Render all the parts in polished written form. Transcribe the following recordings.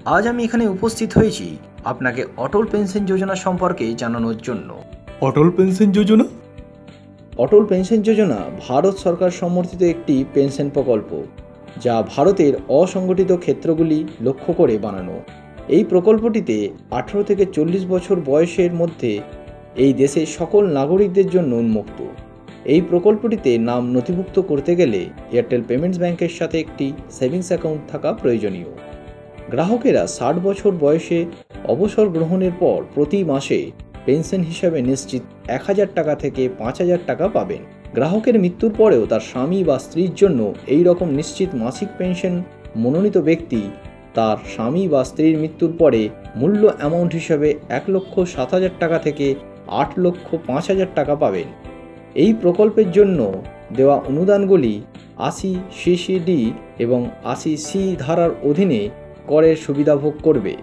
আজ আমি এখানে উপস্থিত হয়েছি আপনাকে অটল পেনশন যোজনা সম্পর্কে জানানোর জন্য। অটল পেনশন যোজনা? অটল পেনশন যোজনা ভারত সরকার সমর্থিত একটি পেনশন প্রকল্প, যা ভারতের অসংগঠিত ক্ষেত্রগুলি লক্ষ্য করে বানানো। এই প্রকল্পটিতে 18 থেকে 40 বছর বয়সের মধ্যে এই দেশের সকল নাগরিকদের জন্য উন্মুক্ত। এই প্রকল্পটিতে নাম নথিভুক্ত করতে গেলে এয়ারটেল পেমেন্টস ব্যাংকের সাথে একটি সেভিংস অ্যাকাউন্ট থাকা প্রয়োজনীয়। গ্রাহকেরা 60 বছর বয়সে অবসর গ্রহণের পর প্রতি মাসে পেনশন হিসাবে নিশ্চিত 1000 টাকা থেকে 5000 টাকা পাবেন। গ্রাহকের মৃত্যুর পরেও তার স্বামী বা স্ত্রীর জন্য এই রকম নিশ্চিত মাসিক পেনশন মনোনীত ব্যক্তি তার স্বামী বা স্ত্রীর মৃত্যুর পরে মূল্য অ্যামাউন্ট হিসাবে 1,07,000 টাকা থেকে 8,05,000 টাকা পাবেন। এই প্রকল্পের জন্য দেওয়া অনুদানগুলি 80 সিসিডি এবং 80 সি ধারার অধীনে করের সুবিধা ভোগ করবে।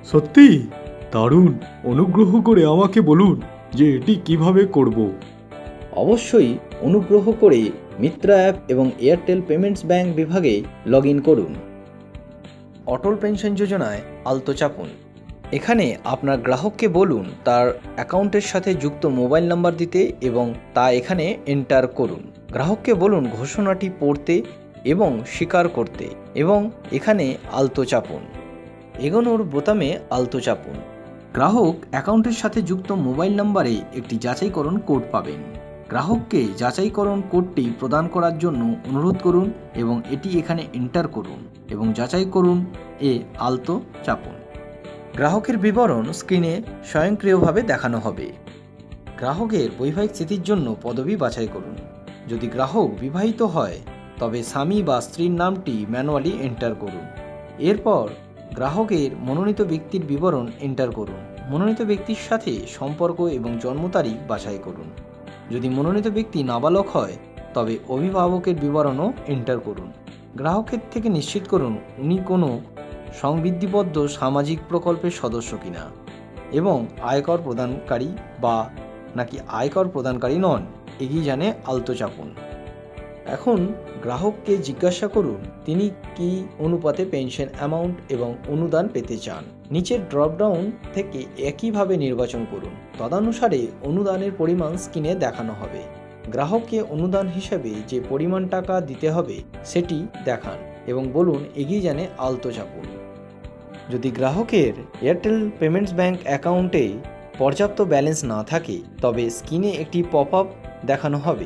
সত্যি দারুণ! অনুগ্রহ করে আমাকে বলুন যে এটি কিভাবে করব। অবশ্যই অনুগ্রহ করে মিত্রা অ্যাপ এবং এয়ারটেল পেমেন্টস ব্যাংক বিভাগে লগ ইন করুন। অটল পেনশন যোজনায় আলতো চাপুন। এখানে আপনার গ্রাহককে বলুন তার অ্যাকাউন্টের সাথে যুক্ত মোবাইল নাম্বার দিতে এবং তা এখানে এন্টার করুন। গ্রাহককে বলুন ঘোষণাটি পড়তে এবং স্বীকার করতে এবং এখানে আলতো চাপুন। এগোনোর বোতামে আলতো চাপুন। গ্রাহক অ্যাকাউন্টের সাথে যুক্ত মোবাইল নাম্বারে একটি যাচাইকরণ কোড পাবেন। গ্রাহককে যাচাইকরণ কোডটি প্রদান করার জন্য অনুরোধ করুন এবং এটি এখানে এন্টার করুন এবং যাচাই করুন আলতো চাপুন। গ্রাহকের বিবরণ স্ক্রিনে স্বয়ংক্রিয়ভাবে দেখানো হবে। গ্রাহকের বৈবাহিক স্থিতির জন্য পদবি বাছাই করুন। যদি গ্রাহক বিবাহিত হয় তবে স্বামী বা স্ত্রীর নামটি ম্যানুয়ালি এন্টার করুন। এরপর গ্রাহকের মনোনীত ব্যক্তির বিবরণ এন্টার করুন। মনোনীত ব্যক্তির সাথে সম্পর্ক এবং জন্ম তারিখ বাছাই করুন। যদি মনোনীত ব্যক্তি নাবালক হয় তবে অভিভাবকের বিবরণও এন্টার করুন। গ্রাহকের থেকে নিশ্চিত করুন উনি কোনো সংবিধিবদ্ধ সামাজিক প্রকল্পের সদস্য কিনা এবং আয়কর প্রদানকারী বা নাকি আয়কর প্রদানকারী নন। এগিয়ে জানে আলতো চাপুন। এখন গ্রাহককে জিজ্ঞাসা করুন তিনি কি অনুপাতে পেনশন অ্যামাউন্ট এবং অনুদান পেতে চান। নিচের ড্রপডাউন থেকে একইভাবে নির্বাচন করুন। তদানুসারে অনুদানের পরিমাণ স্ক্রিনে দেখানো হবে। গ্রাহককে অনুদান হিসাবে যে পরিমাণ টাকা দিতে হবে সেটি দেখান এবং বলুন এগিয়ে জানে আলতো চাপুন। যদি গ্রাহকের এয়ারটেল পেমেন্টস ব্যাংক অ্যাকাউন্টে পর্যাপ্ত ব্যালেন্স না থাকে তবে স্ক্রিনে একটি পপ আপ দেখানো হবে।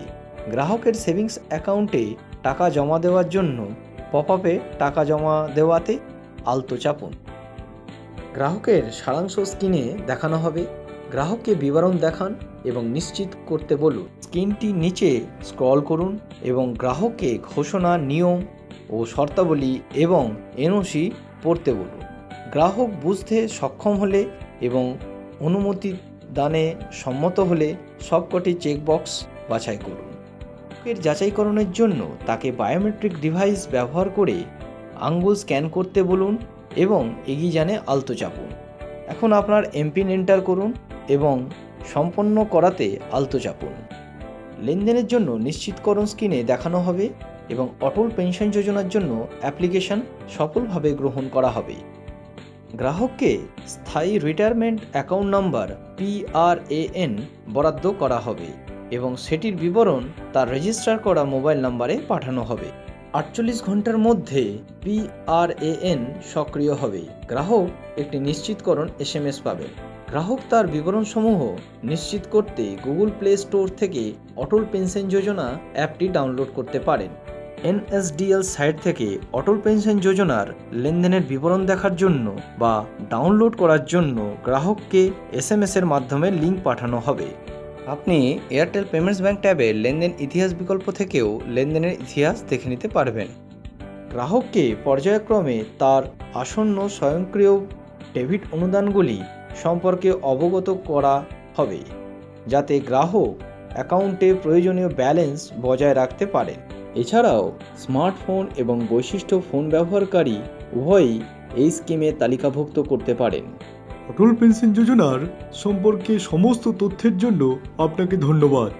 গ্রাহকের সেভিংস অ্যাকাউন্টে টাকা জমা দেওয়ার জন্য পপ আপে টাকা জমা দেওয়াতে আলতো চাপুন। গ্রাহকের সারাংশ স্ক্রিনে দেখানো হবে। গ্রাহককে বিবরণ দেখান এবং নিশ্চিত করতে বলুন। স্ক্রিনটি নিচে স্ক্রল করুন এবং গ্রাহককে ঘোষণা, নিয়ম ও শর্তাবলী এবং এনওসি পড়তে বলুন। গ্রাহক বুঝতে সক্ষম হলে এবং অনুমতি দানে সম্মত হলে সবকটি চেকবক্স বাছাই করুন। এর যাচাইকরণের জন্য তাকে বায়োমেট্রিক ডিভাইস ব্যবহার করে আঙ্গুল স্ক্যান করতে বলুন এবং এগিয়ে জানে আলতো চাপুন। এখন আপনার এমপিন এন্টার করুন এবং সম্পন্ন করাতে আলতো চাপুন। লেনদেনের জন্য নিশ্চিতকরণ স্ক্রিনে দেখানো হবে এবং অটল পেনশন যোজনার জন্য অ্যাপ্লিকেশন সফলভাবে গ্রহণ করা হবে। গ্রাহককে স্থায়ী রিটায়ারমেন্ট অ্যাকাউন্ট নাম্বার PRAN বরাদ্দ করা হবে এবং সেটির বিবরণ তার রেজিস্টার করা মোবাইল নম্বরে পাঠানো হবে। 48 ঘন্টার মধ্যে PRAN সক্রিয় হবে। গ্রাহক একটি নিশ্চিতকরণ SMS পাবে। গ্রাহক তার বিবরণসমূহ নিশ্চিত করতে গুগল প্লে স্টোর থেকে অটল পেনশন যোজনা অ্যাপটি ডাউনলোড করতে পারেন। NSDL সাইট থেকে অটল পেনশন যোজনার লেনদেনের বিবরণ দেখার জন্য বা ডাউনলোড করার জন্য গ্রাহককে SMS এর মাধ্যমে লিঙ্ক পাঠানো হবে। আপনি এয়ারটেল পেমেন্টস ব্যাংক ট্যাবে লেনদেন ইতিহাস বিকল্প থেকেও লেনদেনের ইতিহাস দেখে নিতে পারবেন। গ্রাহককে পর্যায়ক্রমে তার আসন্ন স্বয়ংক্রিয় ডেবিট অনুদানগুলি সম্পর্কে অবগত করা হবে যাতে গ্রাহক অ্যাকাউন্টে প্রয়োজনীয় ব্যালেন্স বজায় রাখতে পারেন। এছাড়াও স্মার্টফোন এবং বৈশিষ্ট্য ফোন ব্যবহারকারী উভয়ই এই স্কিমে তালিকাভুক্ত করতে পারেন। অটল পেনশন যোজনার সম্পর্কে সমস্ত তথ্যের জন্য আপনাকে ধন্যবাদ।